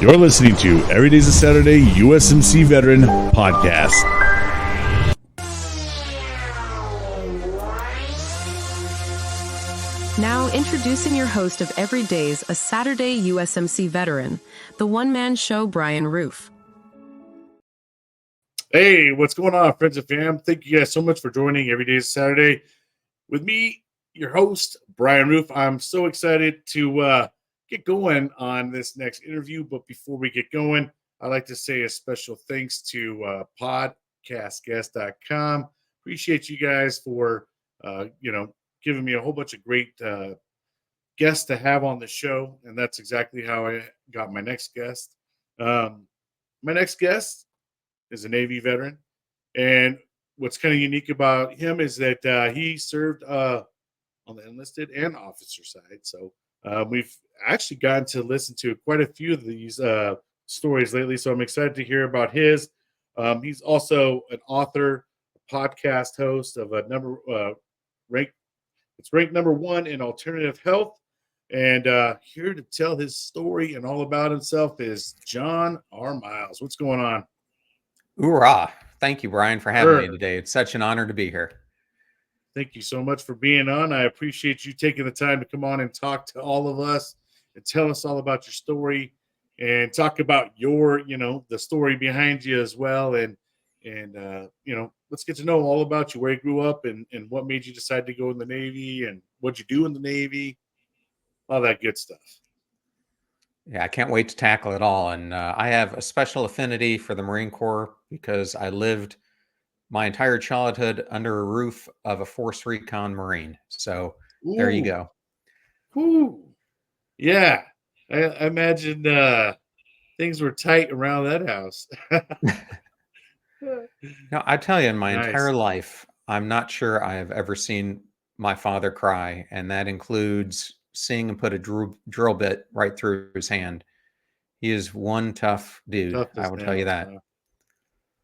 You're listening to Every Day's a Saturday USMC Veteran Podcast. Now introducing your host of Every Day's a Saturday USMC Veteran, the one-man show, Brian Roof. Hey, what's going on, friends and fam? Thank you guys so much for joining Every Day's Saturday with me, your host, Brian Roof. I'm so excited to get going on this next interview. But before we get going, I'd like to say a special thanks to podcastguest.com. Appreciate you guys for, giving me a whole bunch of great guests to have on the show. And that's exactly how I got my next guest. My next guest is a Navy veteran. And what's kind of unique about him is that he served on the enlisted and officer side. So we've actually gotten to listen to quite a few of these stories lately. So I'm excited to hear about his. He's also an author, a podcast host of a ranked number one in alternative health. And here to tell his story and all about himself is John R. Miles. What's going on? Hoorah. Thank you, Brian, for having me today. It's such an honor to be here. Thank you so much for being on. I appreciate you taking the time to come on and talk to all of us and tell us all about your story and talk about your, the story behind you as well. And let's get to know all about you, where you grew up and what made you decide to go in the Navy and what'd you do in the Navy, all that good stuff. Yeah, I can't wait to tackle it all. And I have a special affinity for the Marine Corps because I lived my entire childhood under a roof of a Force Recon Marine. So there you go. Ooh. Yeah. I imagine things were tight around that house. Now, I tell you, in my entire life, I'm not sure I have ever seen my father cry. And that includes seeing him put a drill bit right through his hand. He is one tough dude. I will tell you that.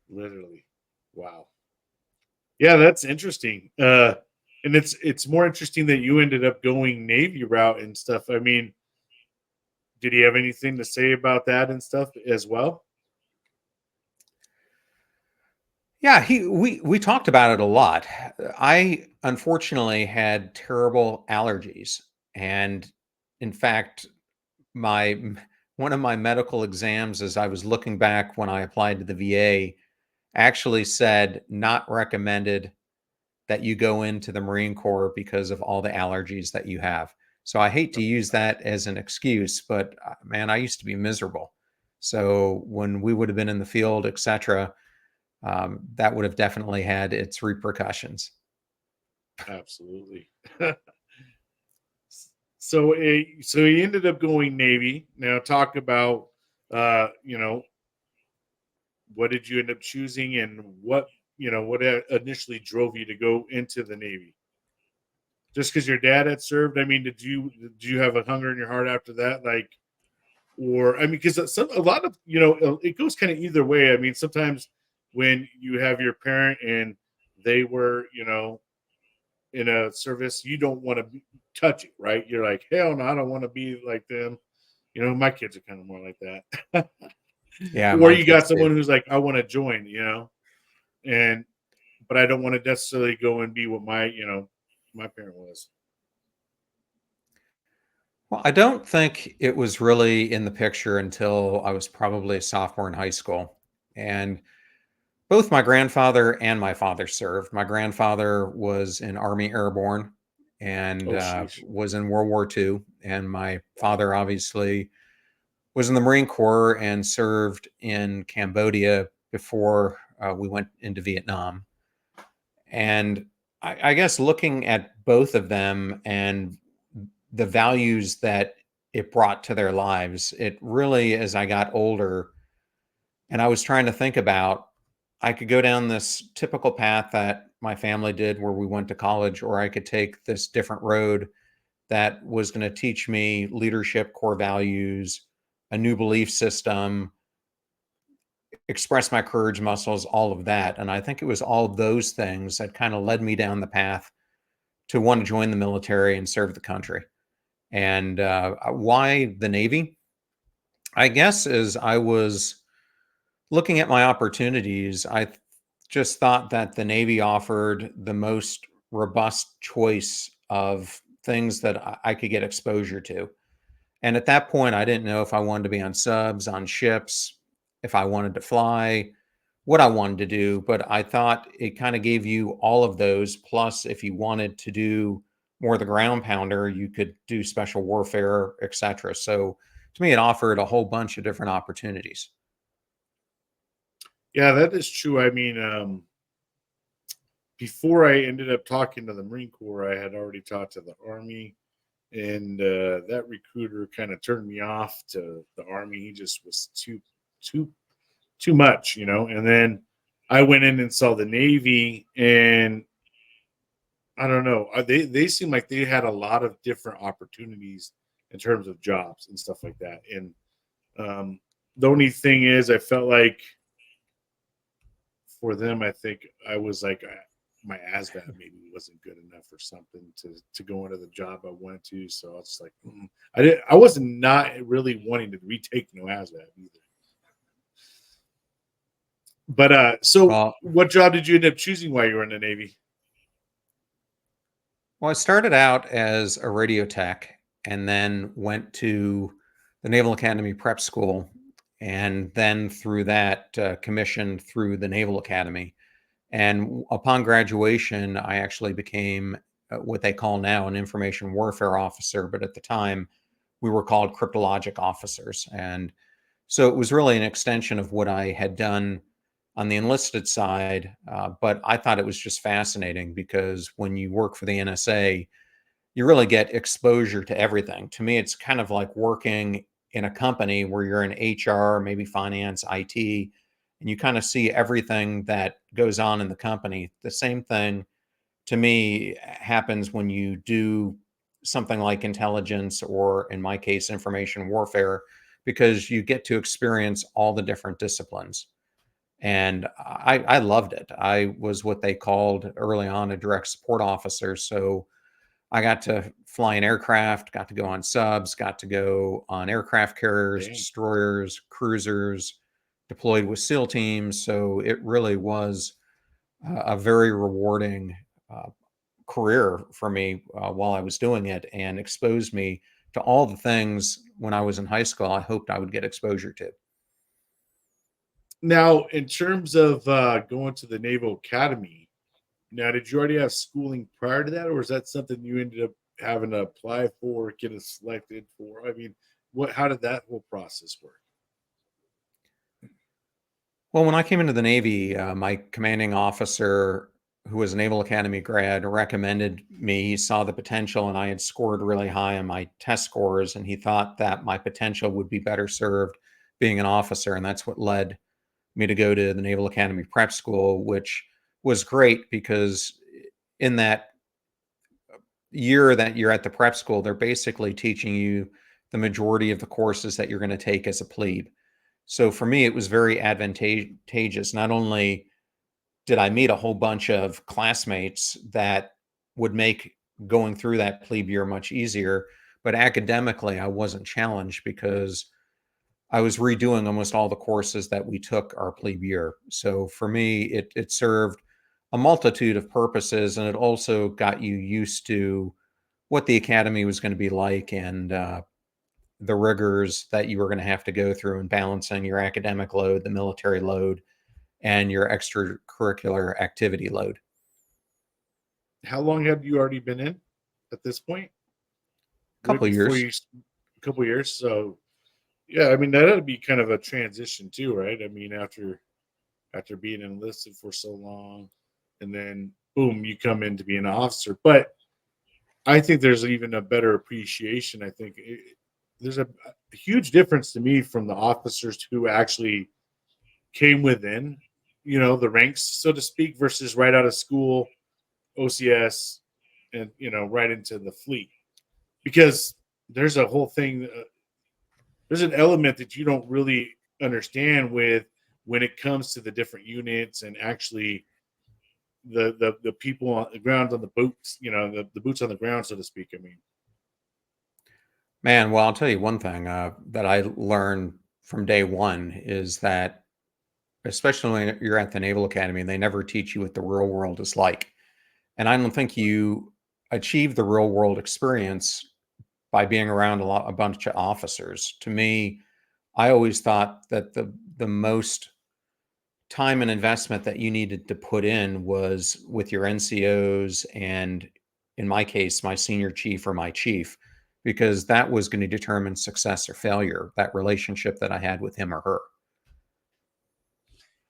Literally. Wow. Yeah, that's interesting. And it's more interesting that you ended up going Navy route and stuff. I mean, did he have anything to say about that and stuff as well? Yeah, we talked about it a lot. I unfortunately had terrible allergies, and in fact, one of my medical exams, as I was looking back when I applied to the VA, actually said not recommended that you go into the Marine Corps because of all the allergies that you have. So I hate to use that as an excuse, but man, I used to be miserable. So when we would have been in the field, etc., that would have definitely had its repercussions. Absolutely. So he ended up going Navy. Now talk about, what did you end up choosing and what initially drove you to go into the Navy? Just because your dad had served? I mean, did you have a hunger in your heart after that? Like, or, I mean, because a lot of, it goes kind of either way. I mean, sometimes when you have your parent and they were, in a service, you don't want to touch it, right? You're like, hell no, I don't want to be like them. My kids are kind of more like that. Yeah. Or you got someone who's like, I want to join, but I don't want to necessarily go and be what my parent was. Well, I don't think it was really in the picture until I was probably a sophomore in high school. And both my grandfather and my father served. My grandfather was in Army Airborne and was in World War II. And my father obviously was in the Marine Corps and served in Cambodia before we went into Vietnam. And I guess looking at both of them and the values that it brought to their lives, it really, as I got older and I was trying to think about, I could go down this typical path that my family did where we went to college, or I could take this different road that was going to teach me leadership, core values, a new belief system, express my courage muscles, all of that. And I think it was all those things that kind of led me down the path to want to join the military and serve the country. And why the Navy? I guess as I was looking at my opportunities, just thought that the Navy offered the most robust choice of things that I could get exposure to. And at that point, I didn't know if I wanted to be on subs, on ships, if I wanted to fly, what I wanted to do. But I thought it kind of gave you all of those. Plus, if you wanted to do more of the ground pounder, you could do special warfare, etc. So to me, it offered a whole bunch of different opportunities. Yeah, that is true. I mean, before I ended up talking to the Marine Corps, I had already talked to the Army, and that recruiter kind of turned me off to the Army. He just was too too much, you know. And then I went in and saw the Navy, and I don't know. They seem like they had a lot of different opportunities in terms of jobs and stuff like that. And um, the only thing is, I felt like for them, I think I was like my ASVAB maybe wasn't good enough or something to go into the job I went to. So I was just like, I wasn't not really wanting to retake no ASVAB either. But so Well, what job did you end up choosing while you were in the Navy? Well, I started out as a radio tech and then went to the Naval Academy Prep School, and then through that, commissioned through the Naval Academy. And upon graduation, I actually became what they call now an information warfare officer. But at the time, we were called cryptologic officers. And so it was really an extension of what I had done on the enlisted side. But I thought it was just fascinating because when you work for the NSA, you really get exposure to everything. To me, it's kind of like working in a company where you're in HR, maybe finance, IT, and you kind of see everything that goes on in the company. The same thing to me happens when you do something like intelligence or, in my case, information warfare, because you get to experience all the different disciplines. And I loved it. I was what they called early on a direct support officer. So I got to fly an aircraft, got to go on subs, got to go on aircraft carriers, Dang. destroyers, cruisers, deployed with SEAL teams. So it really was a very rewarding uh, career for me while I was doing it, and exposed me to all the things when I was in high school I hoped I would get exposure to. Now, in terms of going to the Naval Academy, now did you already have schooling prior to that, or is that something you ended up having to apply for, getting selected for? I mean, what? How did that whole process work? Well, when I came into the Navy, my commanding officer, who was a Naval Academy grad, recommended me. He saw the potential, and I had scored really high on my test scores, and he thought that my potential would be better served being an officer. And that's what led me to go to the Naval Academy Prep School, which was great because in that year that you're at the prep school, they're basically teaching you the majority of the courses that you're going to take as a plebe. So for me, it was very advantageous. Not only did I meet a whole bunch of classmates that would make going through that plebe year much easier, but academically, I wasn't challenged because I was redoing almost all the courses that we took our plebe year. So for me, it served a multitude of purposes, and it also got you used to what the academy was going to be like, and the rigors that you were going to have to go through in balancing your academic load, the military load, and your extracurricular activity load. How long have you already been in at this point? A Right couple of before years. you, a couple years. So yeah, I mean that'd be kind of a transition too, right? I mean after being enlisted for so long, and then boom, you come in to be an officer. But I think there's even a better appreciation. I think there's a huge difference to me from the officers who actually came within, the ranks, so to speak, versus right out of school, OCS, and right into the fleet. Because there's a whole thing. There's an element that you don't really understand with when it comes to the different units and actually the people on the ground on the boots, the boots on the ground, so to speak. I mean, Man, well, I'll tell you one thing that I learned from day one is that, especially when you're at the Naval Academy, they never teach you what the real world is like. And I don't think you achieve the real world experience by being around a bunch of officers. To me, I always thought that the most time and investment that you needed to put in was with your NCOs and, in my case, my senior chief or my chief, because that was going to determine success or failure, that relationship that I had with him or her.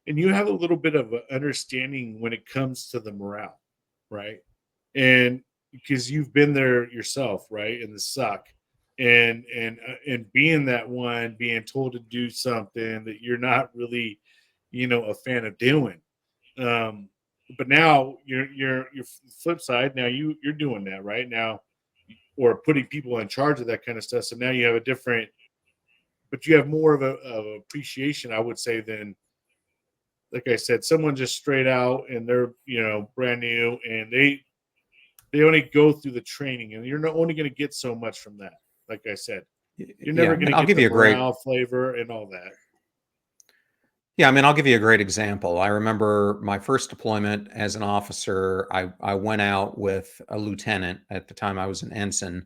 And you have a little bit of a understanding when it comes to the morale, right? And because you've been there yourself, right, in the suck, and being that one, being told to do something that you're not really, a fan of doing. Um, but now you're flip side. Now you're doing that right now, or putting people in charge of that kind of stuff. So now you have a different, but you have more of appreciation, I would say, than, like I said, someone just straight out and they're brand new and they only go through the training, and you're not only going to get so much from that. Like I said, you're Yeah, never I going mean, to I'll get give the you a great morale flavor and all that. Yeah, I mean, I'll give you a great example. I remember my first deployment as an officer. I went out with a lieutenant. At the time I was an ensign,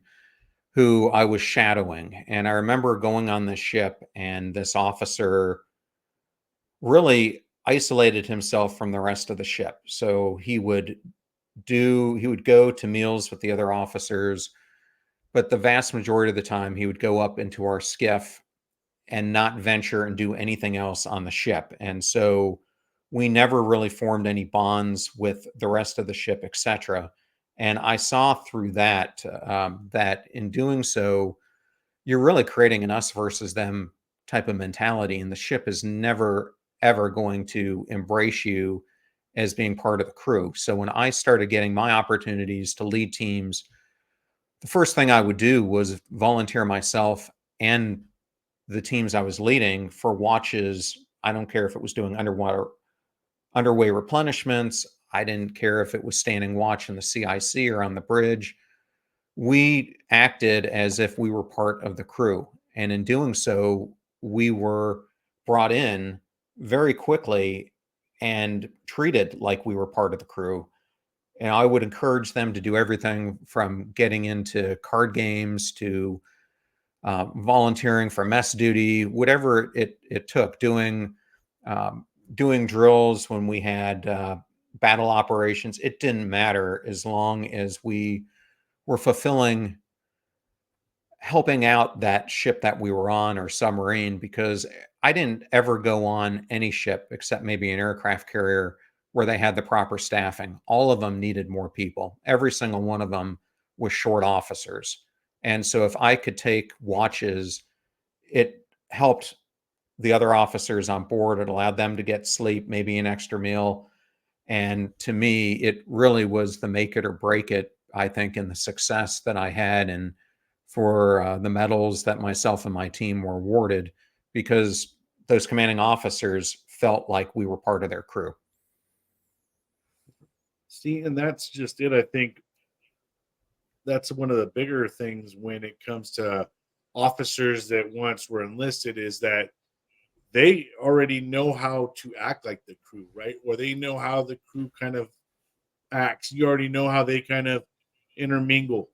who I was shadowing. And I remember going on this ship, and this officer really isolated himself from the rest of the ship. So he would go to meals with the other officers, but the vast majority of the time he would go up into our skiff and not venture and do anything else on the ship. And so we never really formed any bonds with the rest of the ship, etc. And I saw through that that in doing so, you're really creating an us versus them type of mentality, and the ship is never ever going to embrace you as being part of the crew. So when I started getting my opportunities to lead teams, the first thing I would do was volunteer myself and the teams I was leading for watches. I don't care if it was doing underway replenishments. I didn't care if it was standing watch in the CIC or on the bridge. We acted as if we were part of the crew. And in doing so, we were brought in very quickly and treated like we were part of the crew. And I would encourage them to do everything from getting into card games to volunteering for mess duty, whatever it took, um, doing drills when we had battle operations. It didn't matter as long as we were fulfilling, helping out that ship that we were on or submarine, because I didn't ever go on any ship except maybe an aircraft carrier where they had the proper staffing. All of them needed more people. Every single one of them was short officers. And so if I could take watches, it helped the other officers on board. It allowed them to get sleep, maybe an extra meal. And to me, it really was the make it or break it, I think, in the success that I had and for the medals that myself and my team were awarded, because those commanding officers felt like we were part of their crew. See, and that's just it. I think that's one of the bigger things when it comes to officers that once were enlisted, is that they already know how to act like the crew, right? Or they know how the crew kind of acts. You already know how they kind of intermingle.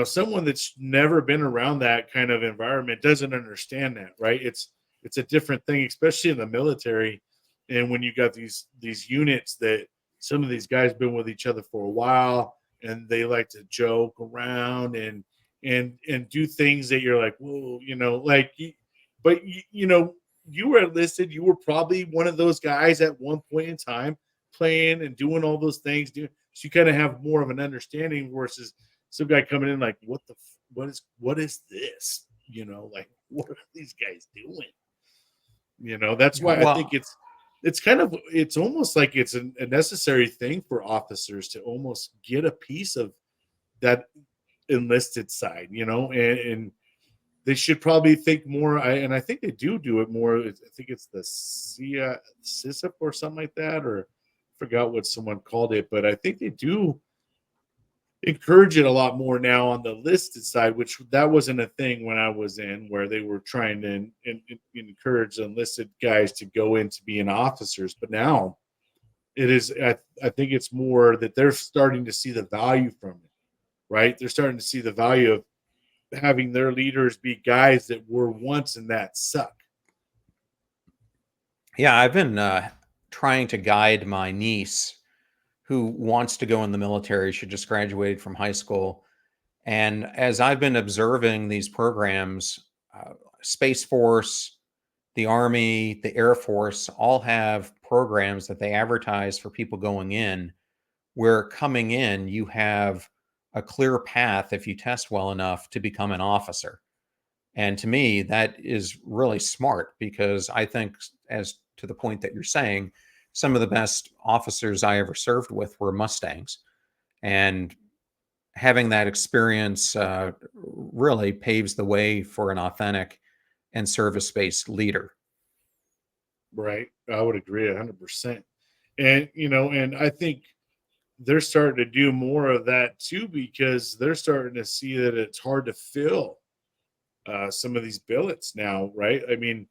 Someone that's never been around that kind of environment doesn't understand that, right? It's a different thing, especially in the military. And when you got these units that some of these guys been with each other for a while, and they like to joke around and do things that you're like, whoa, like, but you were enlisted. You were probably one of those guys at one point in time playing and doing all those things. So you kind of have more of an understanding versus some guy coming in like, what is this? Like, what are these guys doing? That's Yeah, why I think well, it's almost like it's a necessary thing for officers to almost get a piece of that enlisted side, and they should probably think more. And I think they do it more. I think it's the CISIP or something like that, or I forgot what someone called it, but I think they do encourage it a lot more now on the listed side, which that wasn't a thing when I was in, where they were trying to encourage enlisted guys to go into being officers. But now it is, I think it's more that they're starting to see the value from it, right? They're starting to see the value of having their leaders be guys that were once in that suck. Yeah, I've been trying to guide my niece who wants to go in the military. She just graduated from high school. And as I've been observing these programs, Space Force, the Army, the Air Force all have programs that they advertise for people going in, where coming in, you have a clear path if you test well enough to become an officer. And to me, that is really smart because I think, as to the point that you're saying, some of the best officers I ever served with were Mustangs. And having that experience really paves the way for an authentic and service-based leader. Right. I would agree 100%. And, and I think they're starting to do more of that too, because they're starting to see that it's hard to fill some of these billets now, right? I mean,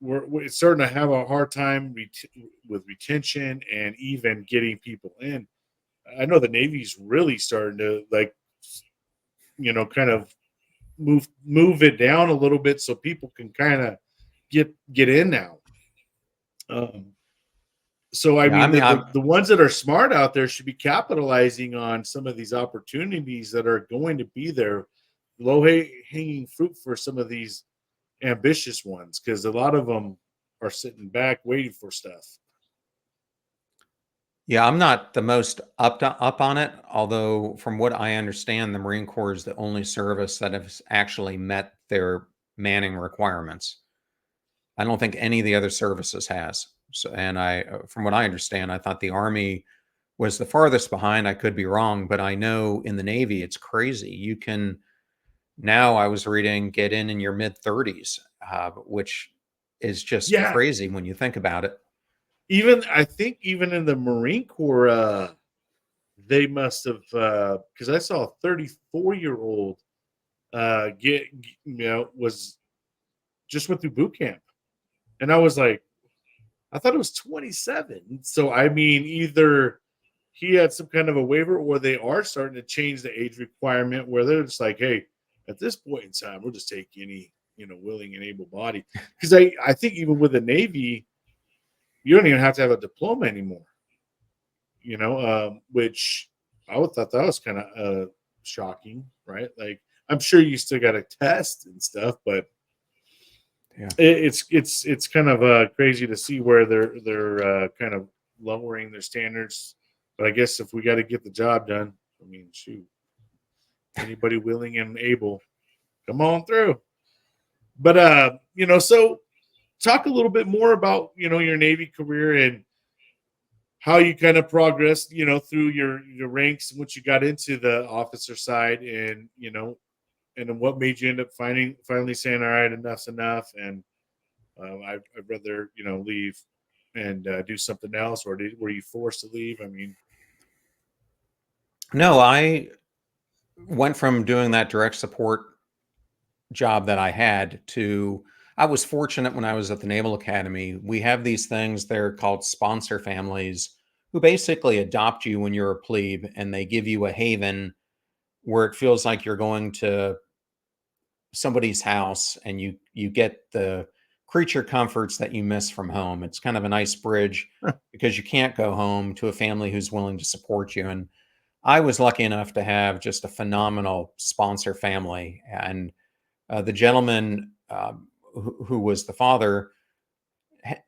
we're starting to have a hard time with retention and even getting people in. I know the Navy's really starting to, like, kind of move it down a little bit so people can kind of get in now. Um, so I Yeah, I mean, mean, the ones that are smart out there should be capitalizing on some of these opportunities that are going to be there, low hanging fruit for some of these ambitious ones, because a lot of them are sitting back waiting for stuff. yeah, I'm not the most up on it. Although, from what I understand, the Marine Corps is the only service that has actually met their manning requirements. I don't think any of the other services has. So, and from what I understand, I thought the Army was the farthest behind. I could be wrong, but I know in the Navy, it's crazy. You can now, I was reading, get in your mid 30s, which is just Yeah, crazy when you think about it. even I think even in the Marine Corps, they must have, because I saw a 34-year-old was just went through boot camp, and I was like, I thought it was 27. So I mean, either he had some kind of a waiver, or they are starting to change the age requirement where they're just like, hey, at this point in time, we'll just take any willing and able body. Because I think even with the Navy, you don't even have to have a diploma anymore. Which I would thought that was kind of shocking, right? Like, I'm sure you still got to test and stuff, but Yeah. it's kind of crazy to see where they're kind of lowering their standards. But I guess if we got to get the job done, I mean, shoot, anybody willing and able, come on through. But so talk a little bit more about your Navy career and how you kind of progressed, through your ranks once you got into the officer side, and and then what made you end up finally saying, all right, enough's enough, and I'd rather leave and do something else, or were you forced to leave? I mean, No, I went from doing that direct support job that I had to, I was fortunate when I was at the Naval Academy. We have these things, they're called sponsor families, who basically adopt you when you're a plebe and they give you a haven where it feels like you're going to somebody's house and you get the creature comforts that you miss from home. It's kind of a nice bridge because you can't go home to a family who's willing to support you. And I was lucky enough to have just a phenomenal sponsor family. And the gentleman who was the father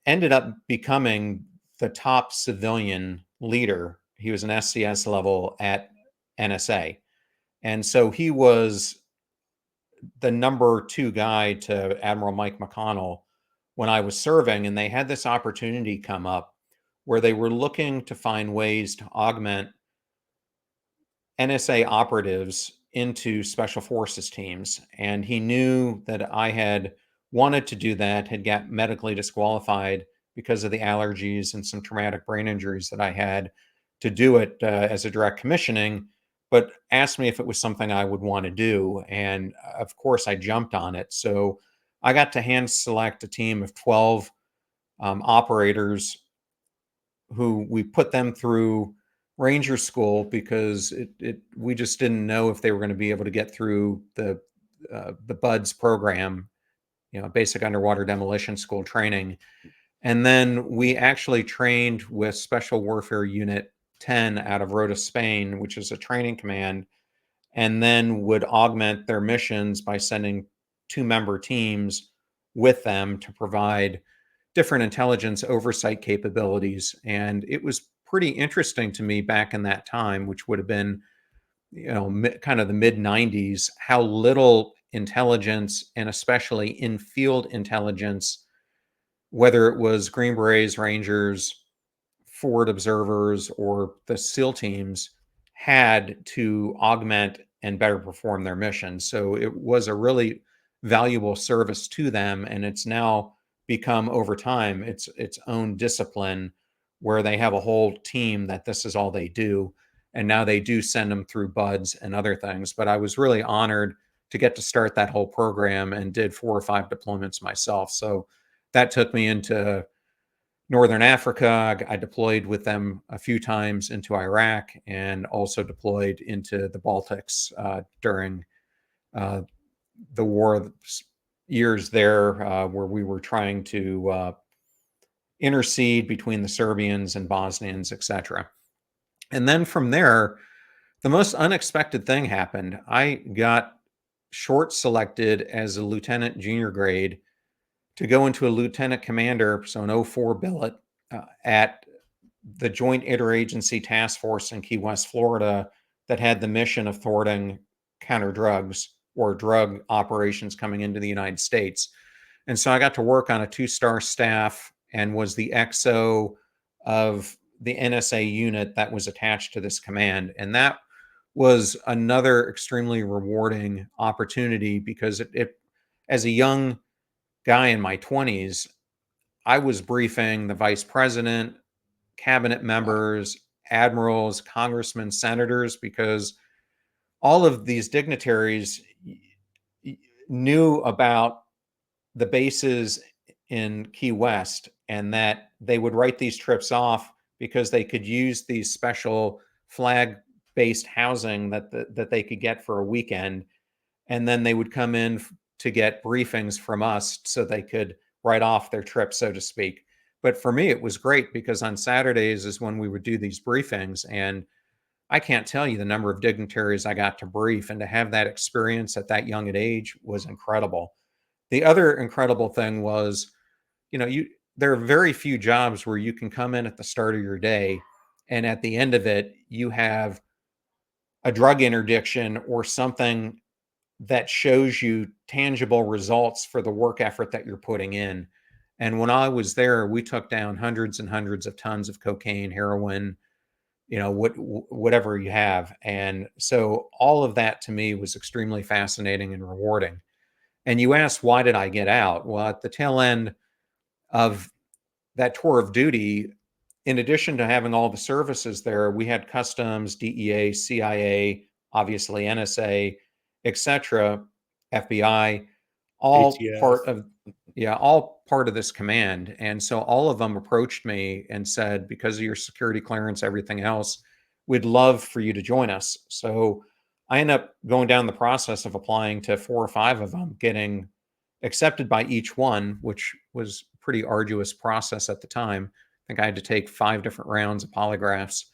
ended up becoming the top civilian leader. He was an SCS level at NSA. And so he was the number two guy to Admiral Mike McConnell when I was serving. And they had this opportunity come up where they were looking to find ways to augment NSA operatives into special forces teams. And he knew that I had wanted to do that, had got medically disqualified because of the allergies and some traumatic brain injuries that I had to do it as a direct commissioning. but asked me if it was something I would want to do. And of course, I jumped on it. So I got to hand select a team of 12 operators who we put them through Ranger School because we just didn't know if they were going to be able to get through the BUDS program, basic underwater demolition school training. And then we actually trained with Special Warfare Unit 10 out of Rota, Spain, which is a training command, and then would augment their missions by sending 2-member teams with them to provide different intelligence oversight capabilities. And it was pretty interesting to me back in that time, which would have been, kind of the mid 90s, how little intelligence, and especially in field intelligence, whether it was Green Berets, Rangers, forward observers, or the SEAL teams, had to augment and better perform their mission. So it was a really valuable service to them, and it's now become, over time, its own discipline, where they have a whole team that this is all they do. And now they do send them through BUDS and other things. But I was really honored to get to start that whole program, and did 4 or 5 deployments myself. So that took me into Northern Africa. I deployed with them a few times into Iraq, and also deployed into the Baltics during the war years there, where we were trying to intercede between the Serbians and Bosnians, etc. And then from there, the most unexpected thing happened. I got short selected as a lieutenant junior grade to go into a lieutenant commander, so an 04 billet, at the Joint Interagency Task Force in Key West, Florida, that had the mission of thwarting counter drugs or drug operations coming into the United States. And so I got to work on a 2-star staff and was the XO of the NSA unit that was attached to this command. And that was another extremely rewarding opportunity, because as a young guy in my 20s, I was briefing the vice president, cabinet members, admirals, congressmen, senators, because all of these dignitaries knew about the bases in Key West, and that they would write these trips off because they could use these special flag-based housing that they could get for a weekend, and then they would come in to get briefings from us so they could write off their trip, so to speak. But for me, it was great, because on Saturdays is when we would do these briefings, and I can't tell you the number of dignitaries I got to brief, and to have that experience at that young an age was incredible. The other incredible thing was, there are very few jobs where you can come in at the start of your day, and at the end of it, you have a drug interdiction or something that shows you tangible results for the work effort that you're putting in. And when I was there, we took down hundreds and hundreds of tons of cocaine, heroin, whatever you have. And so all of that to me was extremely fascinating and rewarding. And you asked, why did I get out? Well, at the tail end of that tour of duty, in addition to having all the services there, we had customs, DEA, CIA, obviously NSA, etc., FBI, all ATF. all part of this command. And so all of them approached me and said, because of your security clearance, everything else, we'd love for you to join us. So I ended up going down the process of applying to 4 or 5 of them, getting accepted by each one, which was a pretty arduous process at the time. I think I had to take 5 different rounds of polygraphs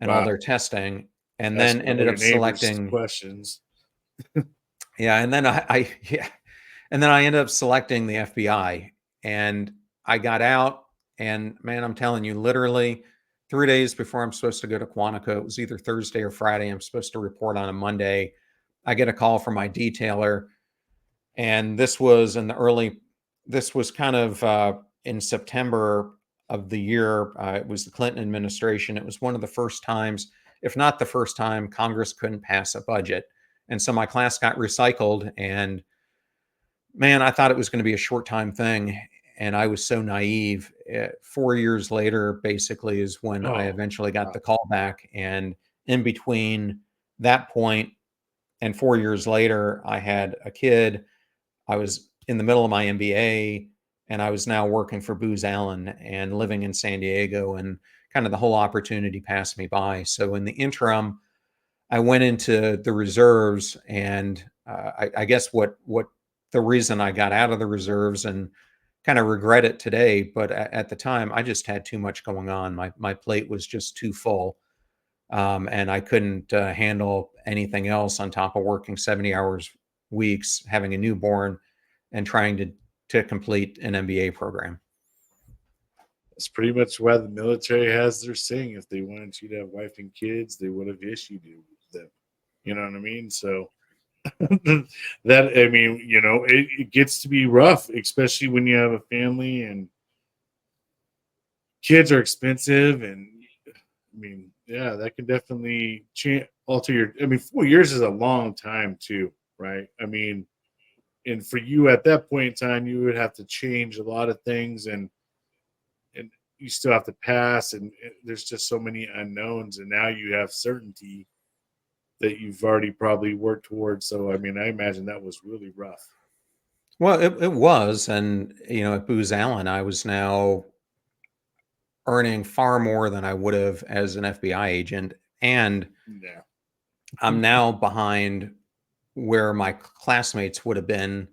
and all Wow. their testing, and Asking then all ended your up neighbors selecting. questions. Yeah, and then and then I ended up selecting the FBI, and I got out, and man, I'm telling you, literally 3 days before I'm supposed to go to Quantico, it was either Thursday or Friday. I'm supposed to report on a Monday. I get a call from my detailer, and this was kind of in September of the year. It was the Clinton administration. It was one of the first times, if not the first time, Congress couldn't pass a budget. And so my class got recycled, and man, I thought it was going to be a short time thing. And I was so naive. 4 years later, basically, is when I Oh, eventually got wow. the call back. And in between that point, and 4 years later, I had a kid. I was in the middle of my MBA, and I was now working for Booz Allen and living in San Diego, and kind of the whole opportunity passed me by. So in the interim, I went into the reserves, and I guess what the reason I got out of the reserves, and kind of regret it today, but at the time I just had too much going on. My plate was just too full, and I couldn't handle anything else on top of working 70 hours weeks, having a newborn, and trying to complete an MBA program. That's pretty much why the military has their saying. If they wanted you to have wife and kids, they would have issued you them. You know what I mean? So that, I mean, it gets to be rough, especially when you have a family and kids are expensive. And I mean, yeah, that can definitely alter your. I mean, 4 years is a long time too, right? I mean, and for you at that point in time, you would have to change a lot of things, and you still have to pass, and there's just so many unknowns, and now you have certainty that you've already probably worked towards. So I mean, I imagine that was really rough. Well, it was, and at Booz Allen, I was now earning far more than I would have as an FBI agent, and Yeah. I'm now behind where my classmates would have been,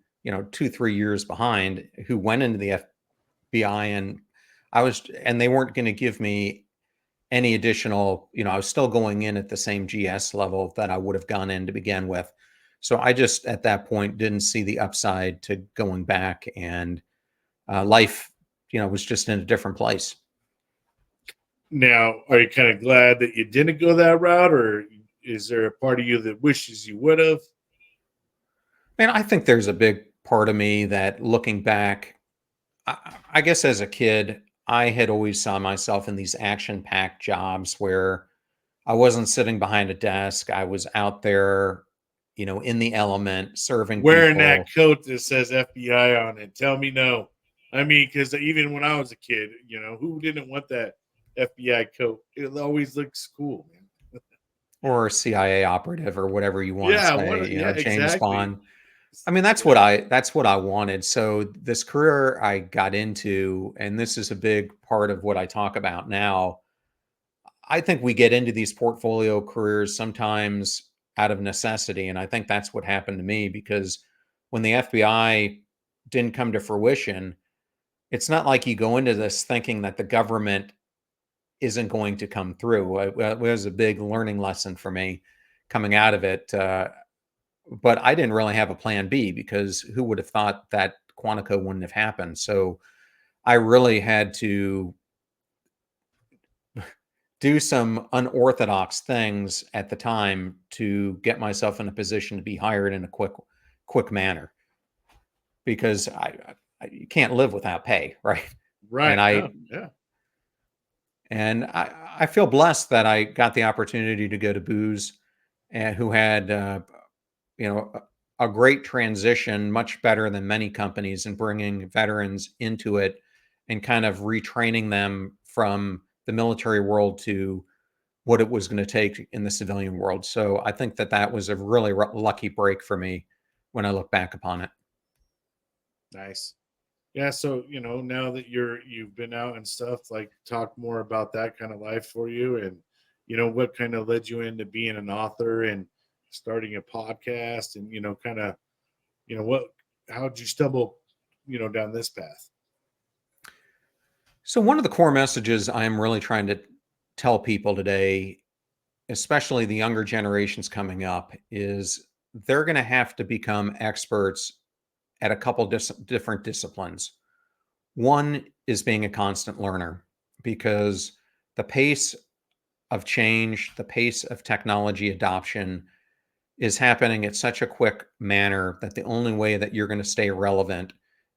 2, 3 years behind, who went into the FBI, and they weren't going to give me any additional, I was still going in at the same GS level that I would have gone in to begin with. So I just, at that point, didn't see the upside to going back, and life, was just in a different place. Now, are you kind of glad that you didn't go that route, or is there a part of you that wishes you would have? Man, I think there's a big part of me that, looking back, I guess as a kid, I had always saw myself in these action-packed jobs where I wasn't sitting behind a desk. I was out there, in the element, serving Wearing that people. coat that says FBI on it. Tell me no. I mean, because even when I was a kid, who didn't want that FBI coat? It always looks cool, man. Or CIA operative, or whatever you want to Yeah, say, yeah, James exactly. Bond. I mean, that's Yeah. what I wanted. So this career I got into, and this is a big part of what I talk about now. I think we get into these portfolio careers sometimes out of necessity. And I think that's what happened to me, because when the FBI didn't come to fruition, it's not like you go into this thinking that the government isn't going to come through. It was a big learning lesson for me coming out of it. But I didn't really have a plan B, because who would have thought that Quantico wouldn't have happened? So I really had to do some unorthodox things at the time to get myself in a position to be hired in a quick manner, because you can't live without pay, right? And Right. I No. Yeah. and I feel blessed that I got the opportunity to go to Booz, and who had you know a great transition, much better than many companies, in bringing veterans into it and kind of retraining them from the military world to what it was going to take in the civilian world. So I think that was a really lucky break for me when I look back upon it. Nice. Yeah. So, now that you've been out and stuff, like, talk more about that kind of life for you, and, what kind of led you into being an author and starting a podcast, and, kind of, how did you stumble, down this path? So one of the core messages I'm really trying to tell people today, especially the younger generations coming up, is they're going to have to become experts at a couple different disciplines. One is being a constant learner, because the pace of change, the pace of technology adoption is happening at such a quick manner that the only way that you're going to stay relevant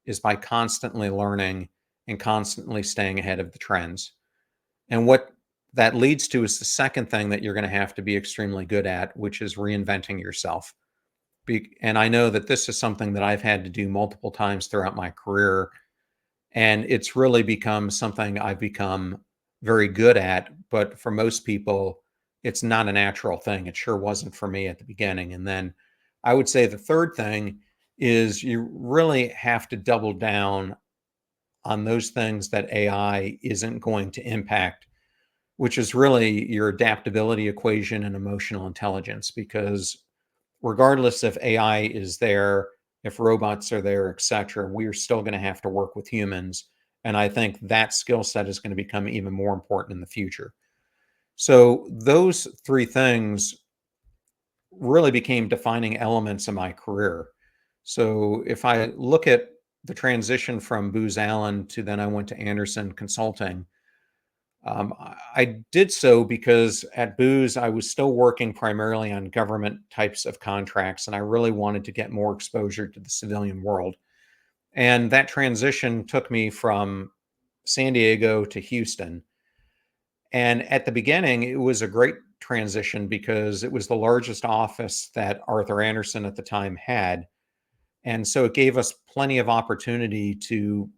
is by constantly learning and constantly staying ahead of the trends. And what that leads to is the second thing that you're going to have to be extremely good at, which is reinventing yourself. And I know that this is something that I've had to do multiple times throughout my career. And it's really become something I've become very good at. But for most people, it's not a natural thing. It sure wasn't for me at the beginning. And then I would say the third thing is you really have to double down on those things that AI isn't going to impact, which is really your adaptability equation and emotional intelligence. Because regardless if AI is there, if robots are there, et cetera, we are still going to have to work with humans. And I think that skill set is going to become even more important in the future. So those three things really became defining elements of my career. So if I look at the transition from Booz Allen to then I went to Anderson Consulting, I did so because at Booz, I was still working primarily on government types of contracts, and I really wanted to get more exposure to the civilian world. And that transition took me from San Diego to Houston. And at the beginning, it was a great transition because it was the largest office that Arthur Andersen at the time had. And so it gave us plenty of opportunity to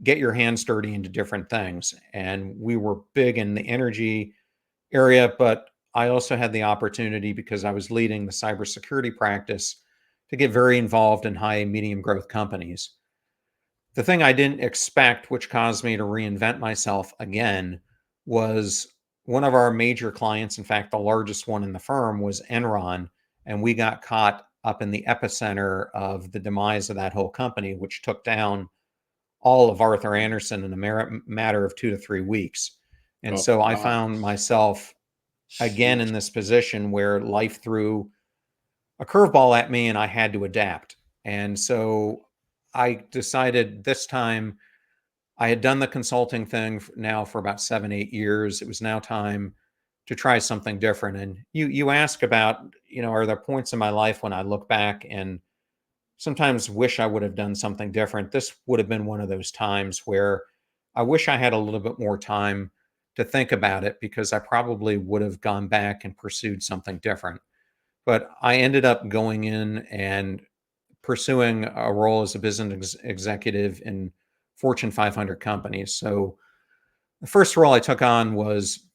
get your hands dirty into different things. And we were big in the energy area, but I also had the opportunity, because I was leading the cybersecurity practice, to get very involved in high and medium growth companies. The thing I didn't expect, which caused me to reinvent myself again, was one of our major clients, in fact, the largest one in the firm, was Enron. And we got caught up in the epicenter of the demise of that whole company, which took down all of Arthur Andersen in a matter of 2 to 3 weeks. And Oh so I God. found myself again Sheesh. in this position where life threw a curveball at me and I had to adapt. And so I decided this time, I had done the consulting thing now for about 7, 8 years. It was now time to try something different. And you ask about, are there points in my life when I look back and sometimes wish I would have done something different? This would have been one of those times where I wish I had a little bit more time to think about it, because I probably would have gone back and pursued something different. But I ended up going in and pursuing a role as a business executive in Fortune 500 companies. So the first role I took on was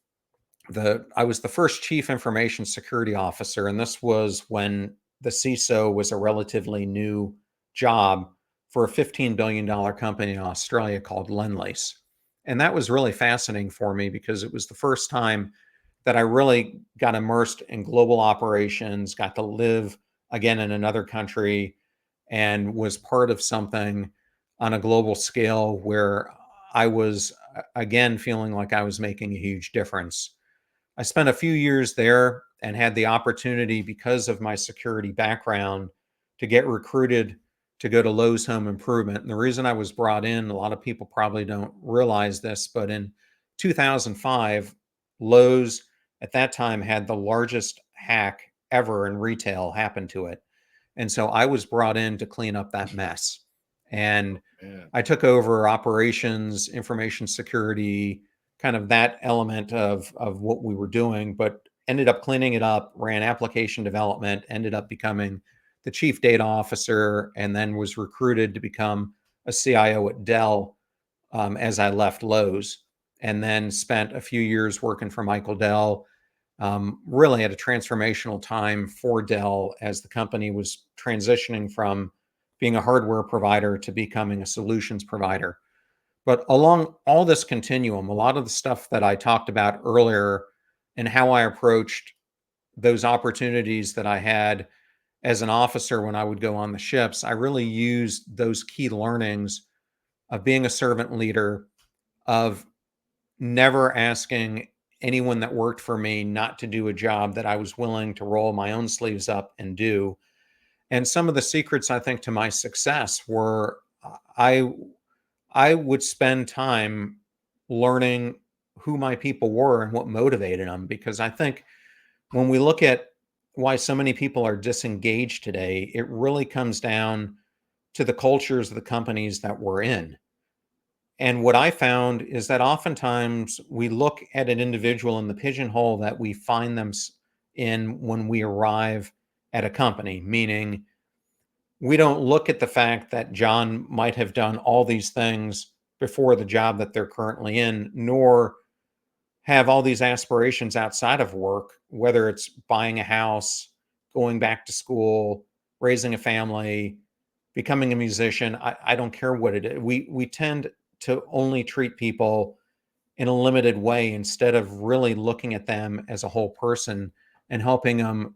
I was the first chief information security officer, and this was when the CISO was a relatively new job for a $15 billion company in Australia called Lendlease. And that was really fascinating for me because it was the first time that I really got immersed in global operations, got to live again in another country, and was part of something on a global scale where I was again feeling like I was making a huge difference. I spent a few years there and had the opportunity, because of my security background, to get recruited to go to Lowe's Home Improvement. And the reason I was brought in, a lot of people probably don't realize this, but in 2005, Lowe's at that time had the largest hack ever in retail happen to it. And so I was brought in to clean up that mess. And Man. I took over operations, information security, kind of that element of what we were doing, but ended up cleaning it up, ran application development, ended up becoming the chief data officer, and then was recruited to become a CIO at Dell as I left Lowe's, and then spent a few years working for Michael Dell, really at a transformational time for Dell as the company was transitioning from being a hardware provider to becoming a solutions provider. But along all this continuum, a lot of the stuff that I talked about earlier and how I approached those opportunities that I had as an officer when I would go on the ships, I really used those key learnings of being a servant leader, of never asking anyone that worked for me not to do a job that I was willing to roll my own sleeves up and do. And some of the secrets, I think, to my success were I I would spend time learning who my people were and what motivated them, because I think when we look at why so many people are disengaged today, it really comes down to the cultures of the companies that we're in. And what I found is that oftentimes we look at an individual in the pigeonhole that we find them in when we arrive at a company, meaning we don't look at the fact that John might have done all these things before the job that they're currently in, nor have all these aspirations outside of work, whether it's buying a house, going back to school, raising a family, becoming a musician. I don't care what it is. We tend to only treat people in a limited way instead of really looking at them as a whole person and helping them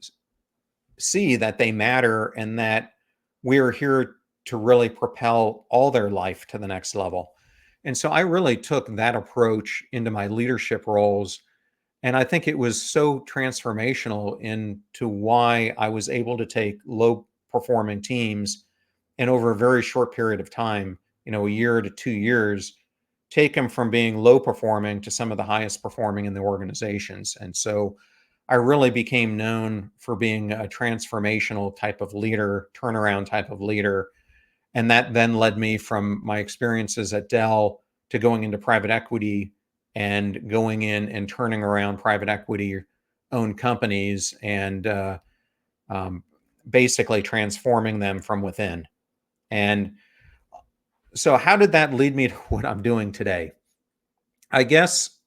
see that they matter and that we're here to really propel all their life to the next level. And so I really took that approach into my leadership roles. And I think it was so transformational into why I was able to take low performing teams and over a very short period of time, a year to 2 years, take them from being low performing to some of the highest performing in the organizations. And so I really became known for being a transformational type of leader, turnaround type of leader. And that then led me from my experiences at Dell to going into private equity and going in and turning around private equity owned companies and um, basically transforming them from within. And so, how did that lead me to what I'm doing today? I guess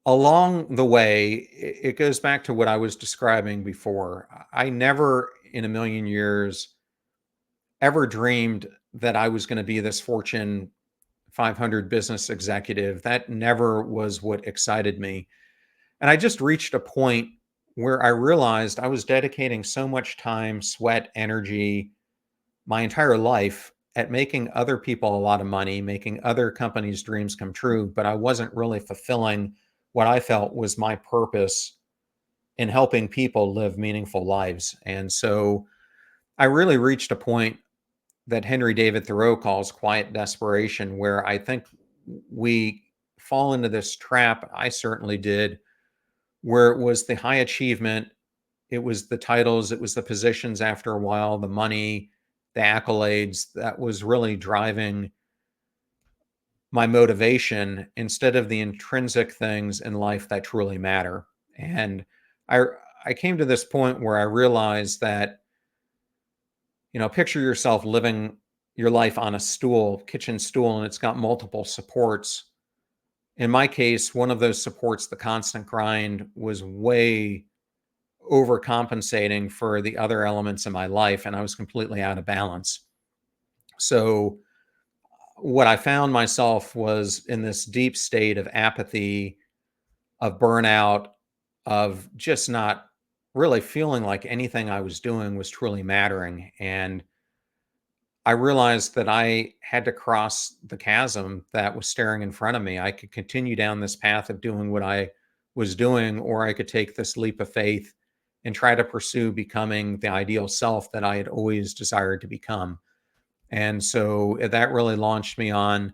along the way, it goes back to what I was describing before. I never in a million years ever dreamed that I was going to be this Fortune 500 business executive. That never was what excited me. And I just reached a point where I realized I was dedicating so much time, sweat, energy, my entire life at making other people a lot of money, making other companies' dreams come true, but I wasn't really fulfilling what I felt was my purpose in helping people live meaningful lives. And so I really reached a point that Henry David Thoreau calls quiet desperation, where I think we fall into this trap. I certainly did, where it was the high achievement, it was the titles, it was the positions after a while, the money, the accolades that was really driving my motivation instead of the intrinsic things in life that truly matter. And I I came to this point where I realized that, picture yourself living your life on a stool, kitchen stool, and it's got multiple supports. In my case, one of those supports, the constant grind, was way overcompensating for the other elements in my life, and I was completely out of balance. So, what I found myself was in this deep state of apathy, of burnout, of just not really feeling like anything I was doing was truly mattering. And I realized that I had to cross the chasm that was staring in front of me. I could continue down this path of doing what I was doing, or I could take this leap of faith and try to pursue becoming the ideal self that I had always desired to become. And so that really launched me on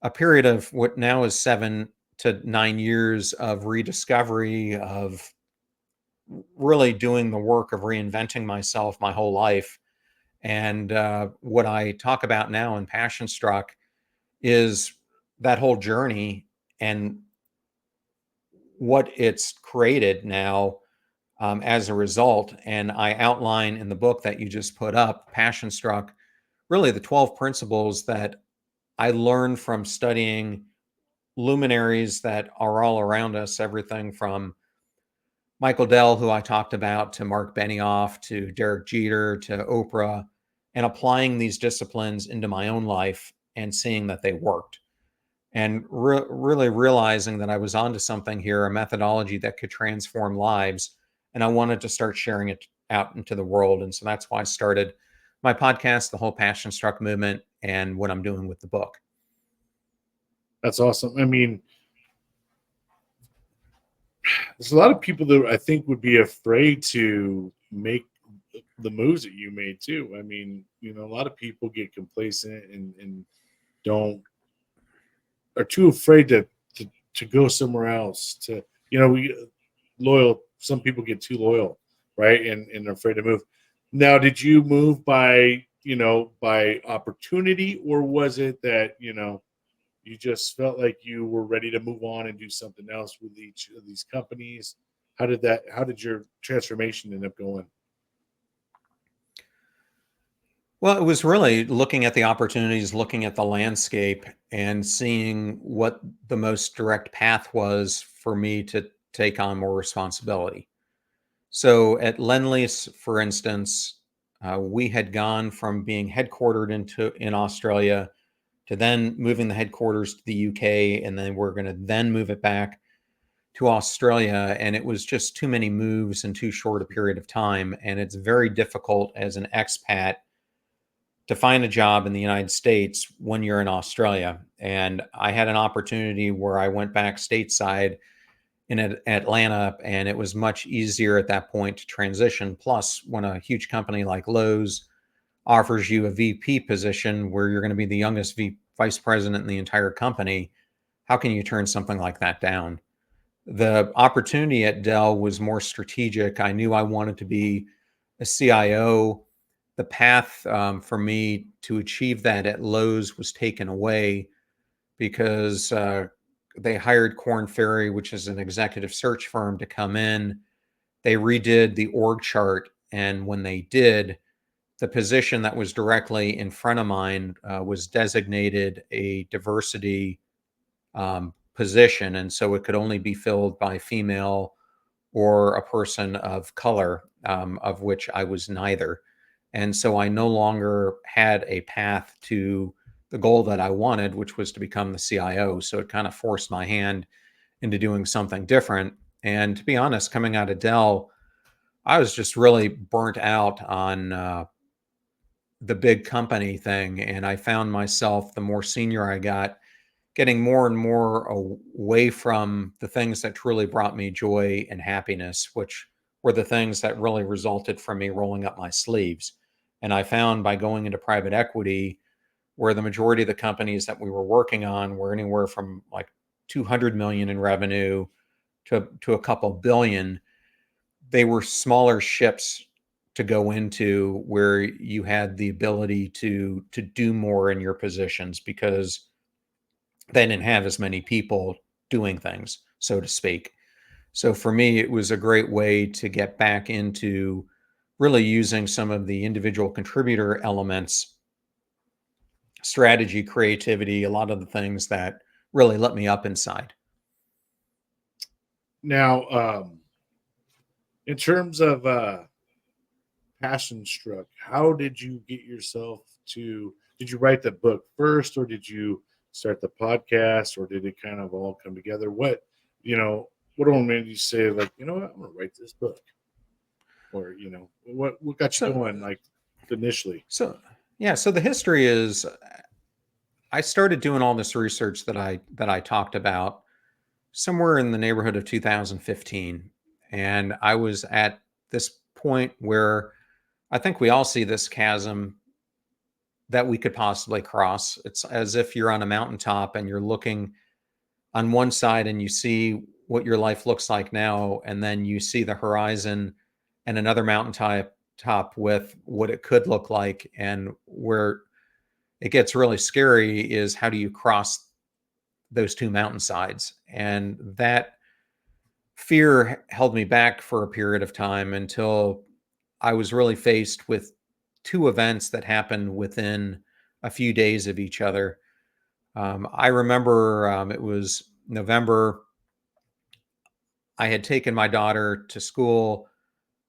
a period of what now is 7 to 9 years of rediscovery, of really doing the work of reinventing myself my whole life. And what I talk about now in Passion Struck is that whole journey and what it's created now as a result. And I outline in the book that you just put up, Passion Struck, really the 12 principles that I learned from studying luminaries that are all around us, everything from Michael Dell, who I talked about, to Mark Benioff, to Derek Jeter, to Oprah, and applying these disciplines into my own life and seeing that they worked. And really realizing that I was onto something here, a methodology that could transform lives. And I wanted to start sharing it out into the world. And so that's why I started my podcast, The Whole Passion Struck Movement, and what I'm doing with the book. That's awesome. I mean, there's a lot of people that I think would be afraid to make the moves that you made too. I mean, a lot of people get complacent and don't are too afraid to go somewhere else. We loyal. Some people get too loyal, right? And are afraid to move. Now, did you move by opportunity, or was it that you just felt like you were ready to move on and do something else with each of these companies? How did your transformation end up going? Well, it was really looking at the opportunities, looking at the landscape, and seeing what the most direct path was for me to take on more responsibility. So at Lendlease, for instance, we had gone from being headquartered in Australia to then moving the headquarters to the UK, and then we're going to then move it back to Australia. And it was just too many moves in too short a period of time. And it's very difficult as an expat to find a job in the United States when you're in Australia. And I had an opportunity where I went back stateside in Atlanta, and it was much easier at that point to transition. Plus, when a huge company like Lowe's offers you a VP position where you're going to be the youngest vice president in the entire company, how can you turn something like that down? The opportunity at Dell was more strategic. I knew I wanted to be a CIO. The path for me to achieve that at Lowe's was taken away because they hired Korn Ferry, which is an executive search firm, to come in. They redid the org chart. And when they did, the position that was directly in front of mine was designated a diversity position. And so it could only be filled by female or a person of color, of which I was neither. And so I no longer had a path to the goal that I wanted, which was to become the CIO. So it kind of forced my hand into doing something different. And to be honest, coming out of Dell, I was just really burnt out on the big company thing. And I found myself, the more senior I got, getting more and more away from the things that truly brought me joy and happiness, which were the things that really resulted from me rolling up my sleeves. And I found by going into private equity, where the majority of the companies that we were working on were anywhere from like 200 million in revenue to a couple billion, they were smaller ships to go into where you had the ability to do more in your positions because they didn't have as many people doing things, so to speak. So for me, it was a great way to get back into really using some of the individual contributor elements, strategy, creativity, a lot of the things that really let me up inside. Now, in terms of passion struck, how did you get yourself to? Did you write the book first, or did you start the podcast, or did it kind of all come together? What all made you say, like, you know what, I'm gonna write this book? Or what got you So, going, like, initially? so the history is I started doing all this research that I talked about somewhere in the neighborhood of 2015. And I was at this point where I think we all see this chasm that we could possibly cross. It's as if you're on a mountaintop and you're looking on one side and you see what your life looks like now, and then you see the horizon and another mountaintop with what it could look like. And where it gets really scary is how do you cross those two mountainsides? And that fear held me back for a period of time until I was really faced with two events that happened within a few days of each other. I remember it was November. I had taken my daughter to school.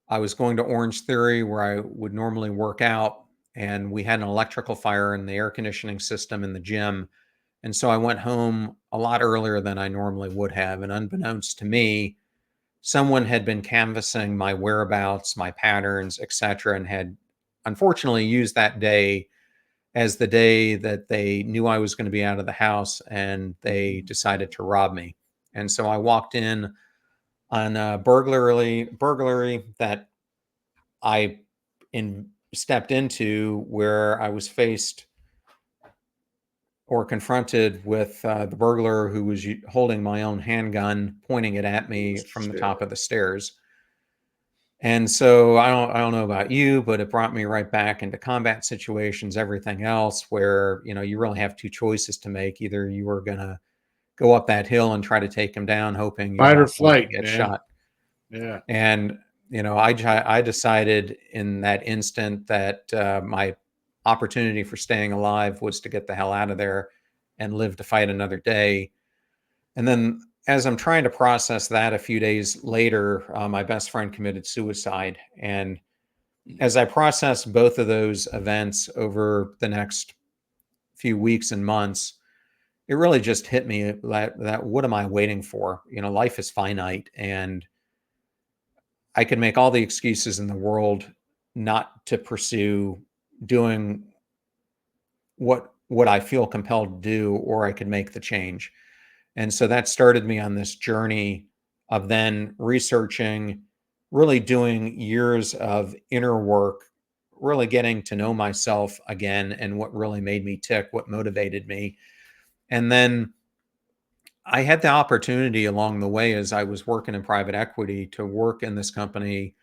I was going to Orange Theory where I would normally work out, and we had an electrical fire in the air conditioning system in the gym. And so I went home a lot earlier than I normally would have. And unbeknownst to me, someone had been canvassing my whereabouts, my patterns, etc., and had unfortunately used that day as the day that they knew I was going to be out of the house, and they decided to rob me. And so I walked in on a burglary that I stepped into, where I was faced or confronted with the burglar who was holding my own handgun, pointing it at me from the top of the stairs. And so I don't know about you, but it brought me right back into combat situations, everything else, where you really have two choices to make. Either you are going to go up that hill and try to take him down, hoping you're Fight or not going to flight, get man. shot. Yeah. And I decided in that instant that my opportunity for staying alive was to get the hell out of there and live to fight another day. And then as I'm trying to process that a few days later, my best friend committed suicide. And as I processed both of those events over the next few weeks and months, it really just hit me that what am I waiting for? Life is finite, and I could make all the excuses in the world not to pursue doing what I feel compelled to do, or I could make the change. And so that started me on this journey of then researching, really doing years of inner work, really getting to know myself again and what really made me tick, what motivated me. And then I had the opportunity along the way, as I was working in private equity, to work in this company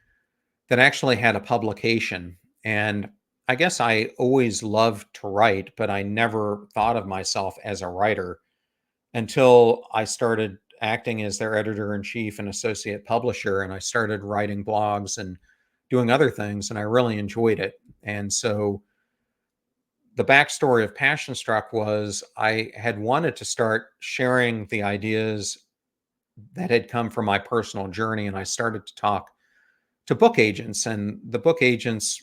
that actually had a publication. And I guess I always loved to write, but I never thought of myself as a writer until I started acting as their editor in chief and associate publisher. And I started writing blogs and doing other things, and I really enjoyed it. And so the backstory of Passion Struck was I had wanted to start sharing the ideas that had come from my personal journey. And I started to talk to book agents, and the book agents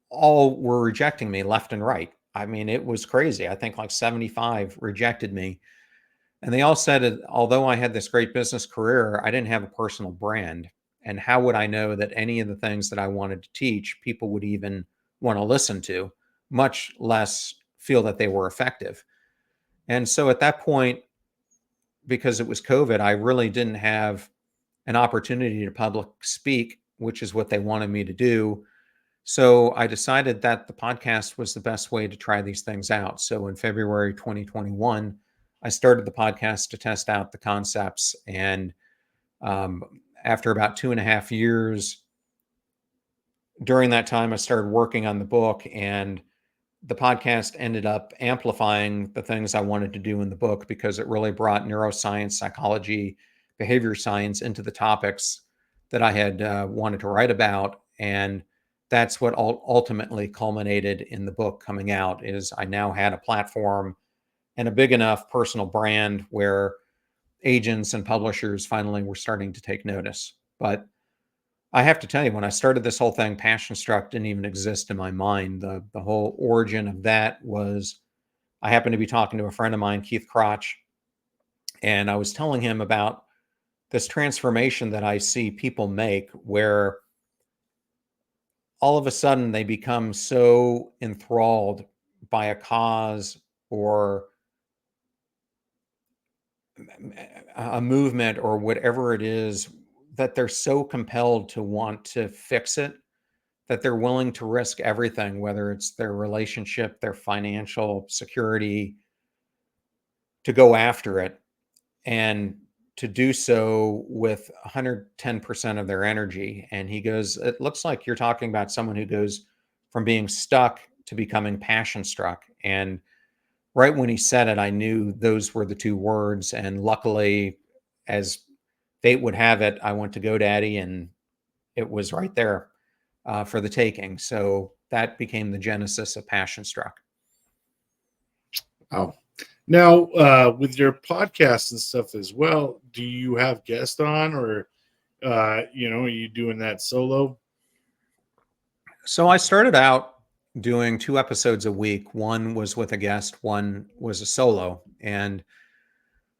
all were rejecting me left and right. I mean, it was crazy. I think like 75 rejected me. And they all said, although I had this great business career, I didn't have a personal brand. And how would I know that any of the things that I wanted to teach, people would even want to listen to, much less feel that they were effective? And so at that point, because it was COVID, I really didn't have an opportunity to public speak, which is what they wanted me to do. So I decided that the podcast was the best way to try these things out. So in February 2021, I started the podcast to test out the concepts. And after about 2.5 years, during that time, I started working on the book, and the podcast ended up amplifying the things I wanted to do in the book because it really brought neuroscience, psychology, behavior science into the topics that I had wanted to write about. And that's what ultimately culminated in the book coming out. Is I now had a platform and a big enough personal brand where agents and publishers finally were starting to take notice. But I have to tell you, when I started this whole thing, Passion Struck didn't even exist in my mind. The whole origin of that was I happened to be talking to a friend of mine, Keith Crotch, and I was telling him about this transformation that I see people make where all of a sudden they become so enthralled by a cause or a movement or whatever it is that they're so compelled to want to fix it that they're willing to risk everything, whether it's their relationship, their financial security, to go after it, and to do so with 110% of their energy. And he goes, it looks like you're talking about someone who goes from being stuck to becoming passion struck. And right when he said it, I knew those were the two words. And luckily, as fate would have it, I went to GoDaddy and it was right there for the taking. So that became the genesis of Passion Struck. Wow. Now, with your podcast and stuff as well, do you have guests on, or are you doing that solo? So I started out doing 2 episodes a week. One was with a guest, one was a solo. And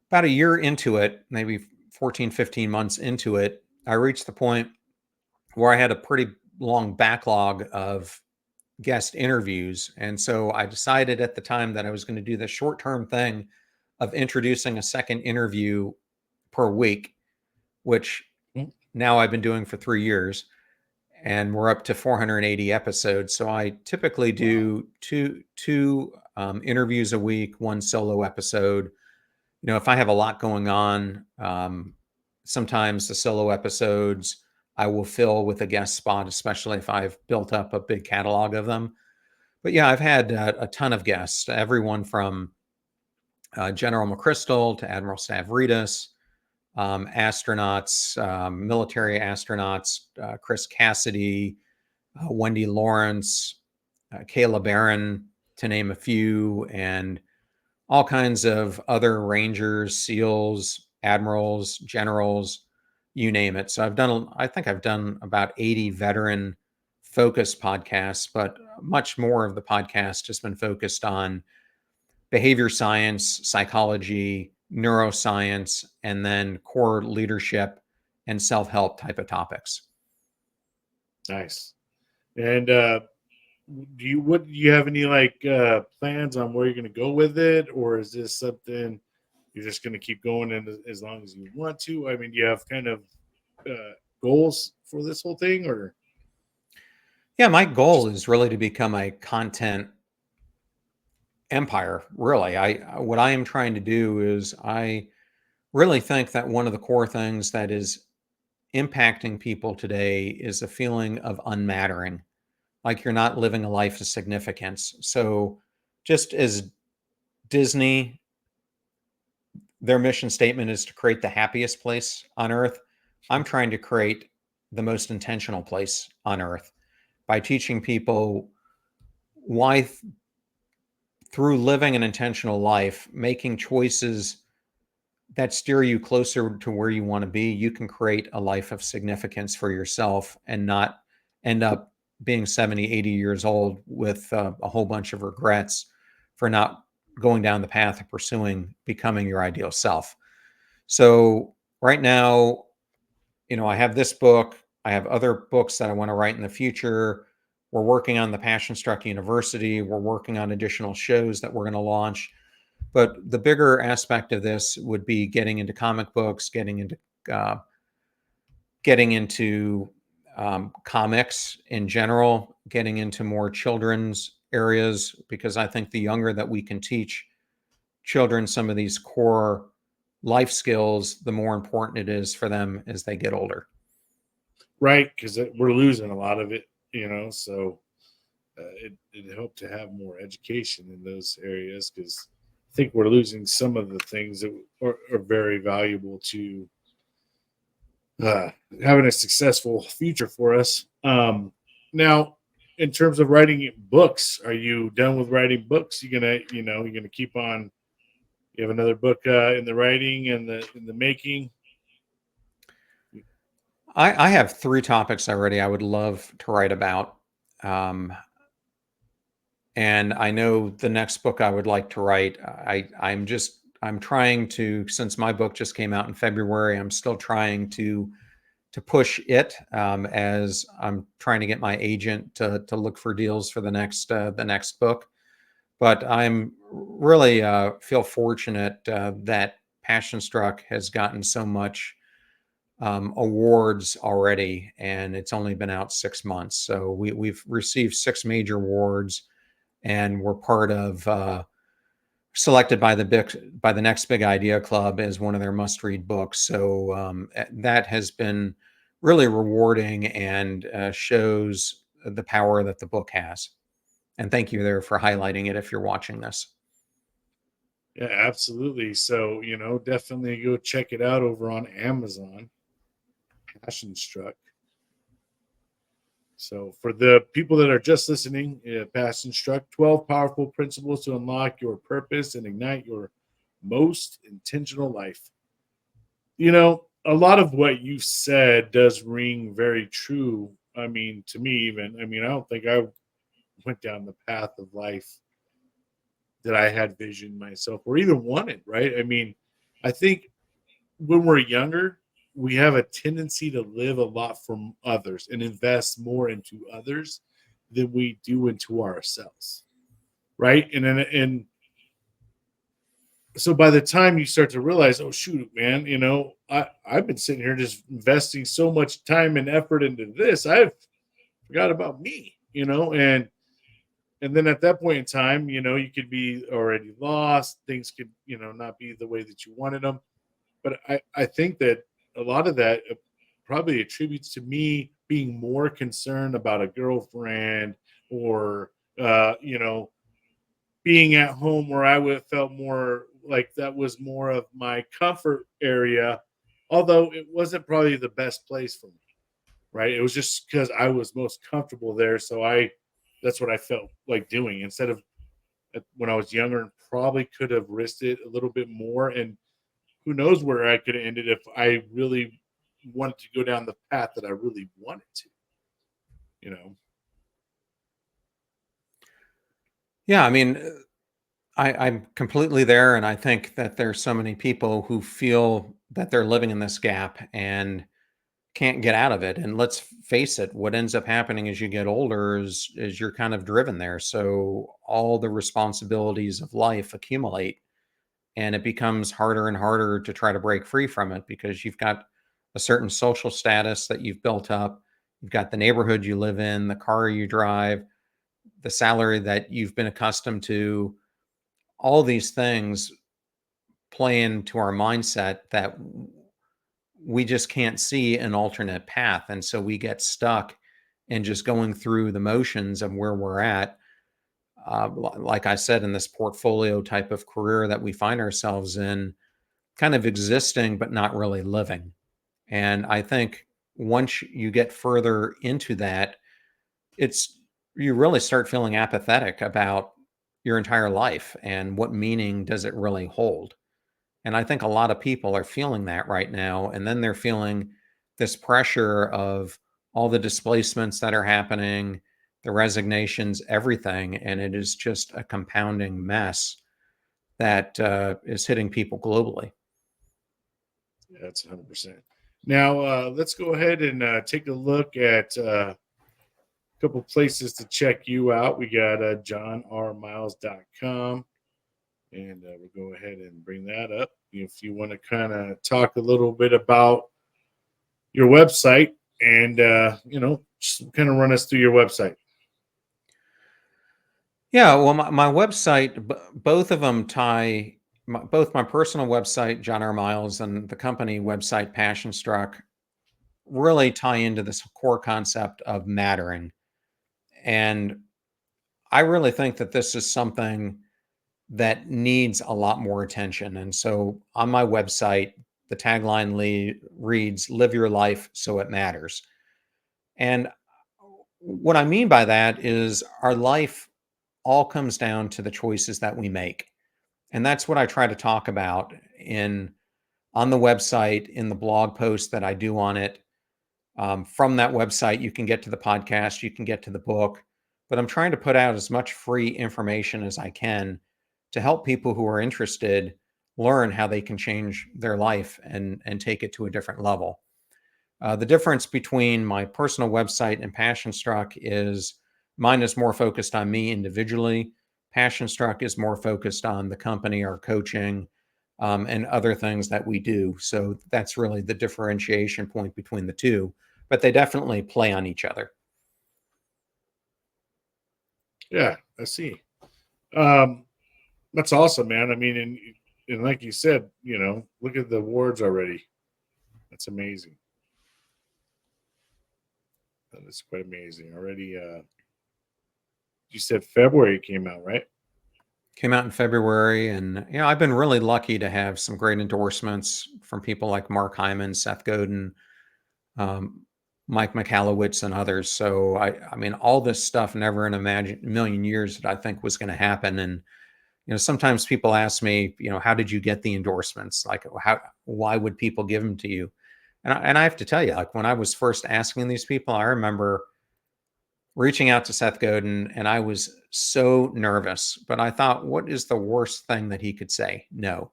about a year into it, maybe 14, 15 months into it, I reached the point where I had a pretty long backlog of guest interviews. And so I decided at the time that I was going to do the short-term thing of introducing a second interview per week, which now I've been doing for 3 years, and we're up to 480 episodes. So I typically do two interviews a week, one solo episode. If I have a lot going on, sometimes the solo episodes I will fill with a guest spot, especially if I've built up a big catalog of them. But yeah, I've had a ton of guests, everyone from General McChrystal to Admiral Stavridis, astronauts, military astronauts, Chris Cassidy, Wendy Lawrence, Kayla Barron, to name a few, and all kinds of other Rangers, SEALs, admirals, generals, you name it. So I think I've done about 80 veteran focused podcasts, but much more of the podcast has been focused on behavior science, psychology, neuroscience, and then core leadership and self-help type of topics. Nice. And do you have any plans on where you're going to go with it, or is this something you're just going to keep going in as long as you want to? I mean, do you have kind of goals for this whole thing, or Yeah, my goal just is really to become a content empire. Really, what I am trying to do is I really think that one of the core things that is impacting people today is a feeling of unmattering, like you're not living a life of significance. So, just as Disney, their mission statement is to create the happiest place on earth, I'm trying to create the most intentional place on earth by teaching people why, through living an intentional life, making choices that steer you closer to where you want to be, you can create a life of significance for yourself and not end up being 70, 80 years old with a whole bunch of regrets for not going down the path of pursuing becoming your ideal self. So right now, I have this book. I have other books that I want to write in the future. We're working on the Passion Struck University. We're working on additional shows that we're going to launch. But the bigger aspect of this would be getting into comic books, uh, getting into comics in general, getting into more children's areas, because I think the younger that we can teach children some of these core life skills, the more important it is for them as they get older. right? Because we're losing a lot of it, So it helped to have more education in those areas, because I think we're losing some of the things that are very valuable to uh, having a successful future for us. Now, in terms of writing books, are you done with writing books? You're gonna keep on. You have another book in the writing and the making. I have 3 topics already I would love to write about. Um, and I know the next book I would like to write. I'm trying to, since my book just came out in February, I'm still trying to push it, as I'm trying to get my agent to look for deals for the next book. But I'm really feel fortunate that Passion Struck has gotten so much awards already, and it's only been out 6 months. So we've received 6 major awards, and we're part of selected by the Next Big Idea Club as one of their must-read books. So that has been really rewarding and shows the power that the book has. And thank you there for highlighting it if you're watching this. Yeah, absolutely. So definitely go check it out over on Amazon. Passion Struck. So, for the people that are just listening, Passion Struck 12 powerful principles to unlock your purpose and ignite your most intentional life. A lot of what you said does ring very true. I mean, to me, even, I don't think I went down the path of life that I had visioned myself or even wanted, right? I mean, I think when we're younger, we have a tendency to live a lot from others and invest more into others than we do into ourselves, right? And so by the time you start to realize, oh shoot, man, I've been sitting here just investing so much time and effort into this, I've forgot about me, and then at that point in time, you could be already lost. Things could, not be the way that you wanted them. But I think that a lot of that probably attributes to me being more concerned about a girlfriend or being at home, where I would have felt more like that was more of my comfort area, although it wasn't probably the best place for me, right? It was just because I was most comfortable there, so I that's what I felt like doing instead of when I was younger and probably could have risked it a little bit more. And who knows where I could have ended if I really wanted to go down the path that I really wanted to, you know? Yeah, I mean, I'm completely there, and I think that there's so many people who feel that they're living in this gap and can't get out of it. And let's face it, what ends up happening as you get older is you're kind of driven there. So all the responsibilities of life accumulate, and it becomes harder and harder to try to break free from it because you've got a certain social status that you've built up. You've got the neighborhood you live in, the car you drive, the salary that you've been accustomed to. All these things play into our mindset that we just can't see an alternate path. And so we get stuck in just going through the motions of where we're at. Like I said, in this portfolio type of career that we find ourselves in, kind of existing, but not really living. And I think once you get further into that, it's you really start feeling apathetic about your entire life and what meaning does it really hold. And I think a lot of people are feeling that right now. And then they're feeling this pressure of all the displacements that are happening, the resignations, everything. And it is just a compounding mess that is hitting people globally. Yeah, that's 100%. Now, let's go ahead and take a look at a couple places to check you out. We got johnrmiles.com, and we'll go ahead and bring that up. If you want to kind of talk a little bit about your website and, just kind of run us through your website. Yeah, well, my website, both of them tie, both my personal website, John R. Miles, and the company website, Passion Struck, really tie into this core concept of mattering. And I really think that this is something that needs a lot more attention. And so on my website, the tagline reads, "Live your life so it matters." And what I mean by that is our life all comes down to the choices that we make. And that's what I try to talk about in on the website, in the blog post that I do on it. From that website, you can get to the podcast, you can get to the book, but I'm trying to put out as much free information as I can to help people who are interested learn how they can change their life and take it to a different level. The difference between my personal website and Passion Struck is mine is more focused on me individually. Passion Struck is more focused on the company, our coaching, and other things that we do. So that's really the differentiation point between the two, but they definitely play on each other. Yeah, I see. Um, that's awesome, man. I mean, and like you said, look at the awards already. That's amazing. That is quite amazing. Already, you said February came out, right? Came out in February, and I've been really lucky to have some great endorsements from people like Mark Hyman, Seth Godin, um, Mike McAllowitz, and others. So I mean, all this stuff never in a million years that I think was going to happen. And sometimes people ask me, how did you get the endorsements? Like, why would people give them to you? And I have to tell you, like when I was first asking these people, I remember reaching out to Seth Godin, and I was so nervous. But I thought, what is the worst thing that he could say? No.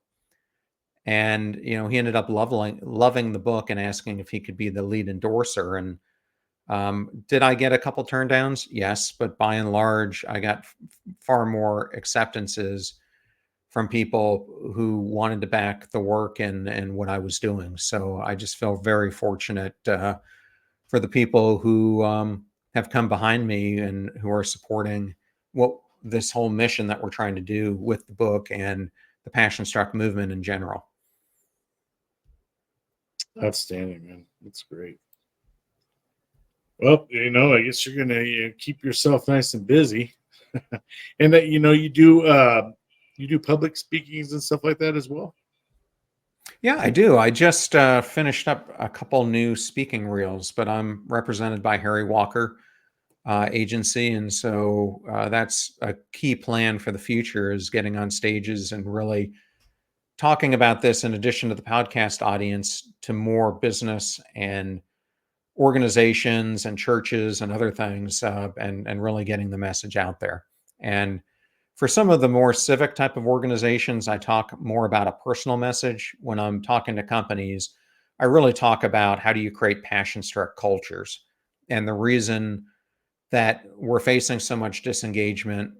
And he ended up loving the book and asking if he could be the lead endorser. And did I get a couple turndowns? Yes, but by and large, I got far more acceptances from people who wanted to back the work and what I was doing. So I just feel very fortunate for the people who have come behind me and who are supporting what this whole mission that we're trying to do with the book and the Passion Struck movement in general. Outstanding, man. That's great. Well, I guess you're gonna keep yourself nice and busy, and that you do public speakings and stuff like that as well. Yeah, I do. I just finished up a couple new speaking reels, but I'm represented by Harry Walker, agency. And so that's a key plan for the future, is getting on stages and really talking about this, in addition to the podcast audience, to more business and organizations and churches and other things, and really getting the message out there. And for some of the more civic type of organizations, I talk more about a personal message. When I'm talking to companies, I really talk about how do you create passion-struck cultures. And the reason that we're facing so much disengagement,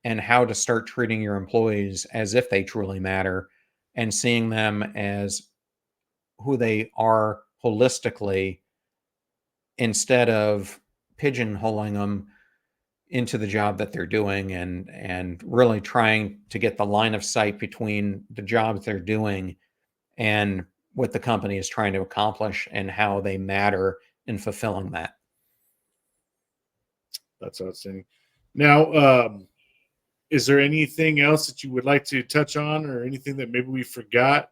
and how to start treating your employees as if they truly matter and seeing them as who they are holistically, instead of pigeonholing them into the job that they're doing, and really trying to get the line of sight between the jobs they're doing and what the company is trying to accomplish and how they matter in fulfilling that. That's outstanding. Now, is there anything else that you would like to touch on, or anything that maybe we forgot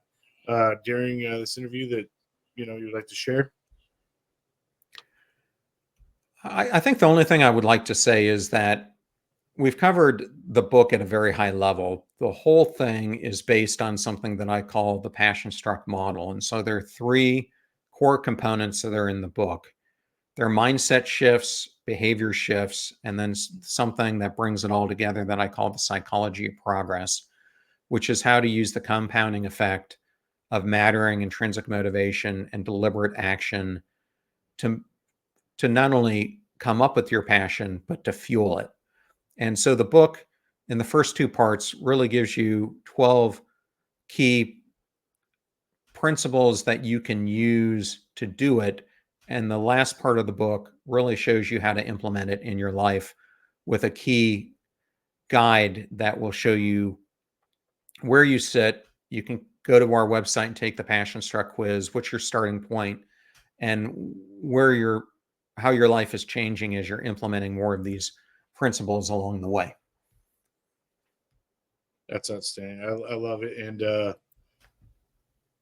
during this interview that you'd like to share? I think the only thing I would like to say is that we've covered the book at a very high level. The whole thing is based on something that I call the passion struck model. And so there are three core components that are in the book. There are mindset shifts, behavior shifts, and then something that brings it all together that I call the psychology of progress, which is how to use the compounding effect of mattering, intrinsic motivation, and deliberate action to, to not only come up with your passion, but to fuel it. And so the book, in the first two parts, really gives you 12 key principles that you can use to do it. And the last part of the book really shows you how to implement it in your life, with a key guide that will show you where you sit. You can go to our website and take the Passion Struck quiz. What's your starting point, and how your life is changing as you're implementing more of these principles along the way. That's outstanding. I love it, and it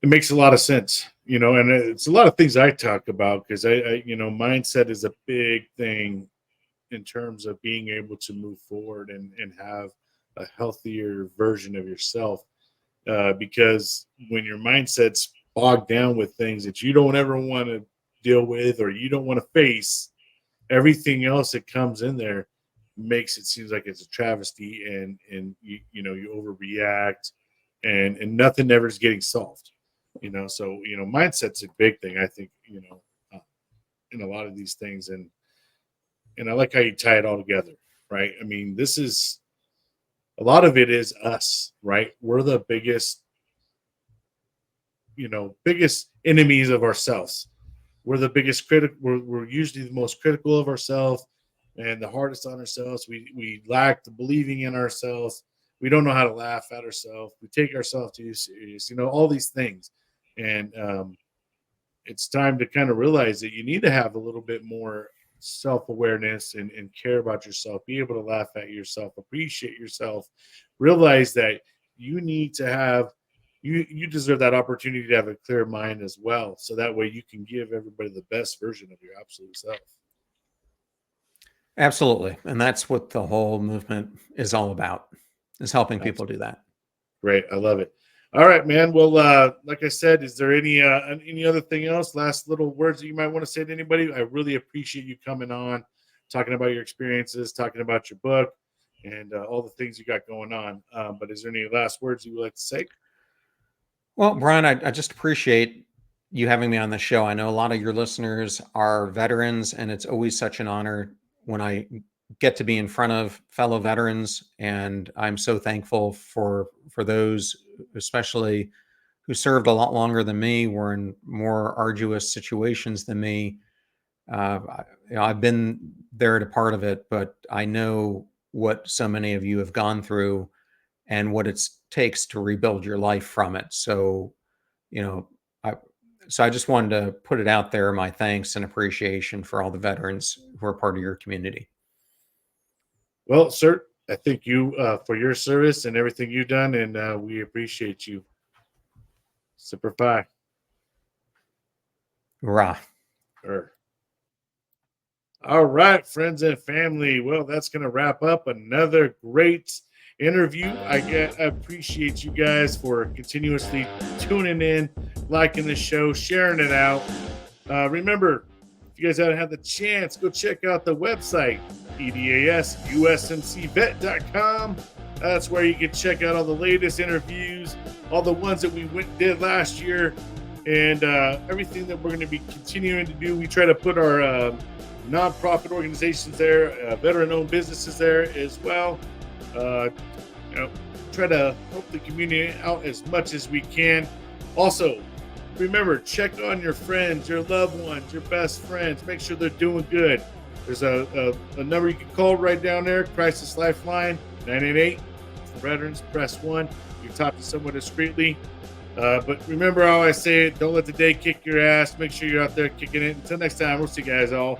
makes a lot of sense. And it's a lot of things I talk about, because I mindset is a big thing in terms of being able to move forward and have a healthier version of yourself. Because when your mindset's bogged down with things that you don't ever want to deal with, or you don't want to face, everything else that comes in there makes it seems like it's a travesty, and you overreact, and nothing ever is getting solved. So mindset's a big thing, I think, in a lot of these things. And I like how you tie it all together, right? I mean, this is a lot of it is us, right? We're the biggest enemies of ourselves. We're the biggest critic. We're usually the most critical of ourselves and the hardest on ourselves. We lack the believing in ourselves. We don't know how to laugh at ourselves. We take ourselves too serious. All these things, and it's time to kind of realize that you need to have a little bit more self-awareness, and care about yourself. Be able to laugh at yourself. Appreciate yourself. Realize that you need to have. You deserve that opportunity to have a clear mind as well, so that way you can give everybody the best version of your absolute self. Absolutely. And that's what the whole movement is all about, is helping people Absolutely. do that. Great. I love it. All right, man. Well, like I said, is there any other thing else? Last little words that you might want to say to anybody? I really appreciate you coming on, talking about your experiences, talking about your book, and all the things you got going on. But is there any last words you would like to say? Well, Brian, I just appreciate you having me on the show. I know a lot of your listeners are veterans, and it's always such an honor when I get to be in front of fellow veterans. And I'm so thankful for those, especially who served a lot longer than me, were in more arduous situations than me. I've been there to part of it, but I know what so many of you have gone through and what it takes to rebuild your life from it. So, you know, I I just wanted to put it out there, my thanks and appreciation for all the veterans who are part of your community. Well, sir, I thank you for your service and everything you've done, and we appreciate you. Super Phi. Hurrah. All right, friends and family. Well, that's going to wrap up another great interview. I appreciate you guys for continuously tuning in, liking the show, sharing it out. Remember, if you guys haven't had the chance, go check out the website, edasUSMCvet.com. That's where you can check out all the latest interviews, all the ones that we did last year, and everything that we're going to be continuing to do. We try to put our nonprofit organizations there, veteran-owned businesses there as well. You know, try to help the community out as much as we can. Also, remember, check on your friends, your loved ones, your best friends. Make sure they're doing good. There's a number you can call right down there, Crisis Lifeline, 988. For veterans, press 1. You can talk to someone discreetly. But remember how I say it, don't let the day kick your ass. Make sure you're out there kicking it. Until next time, we'll see you guys all.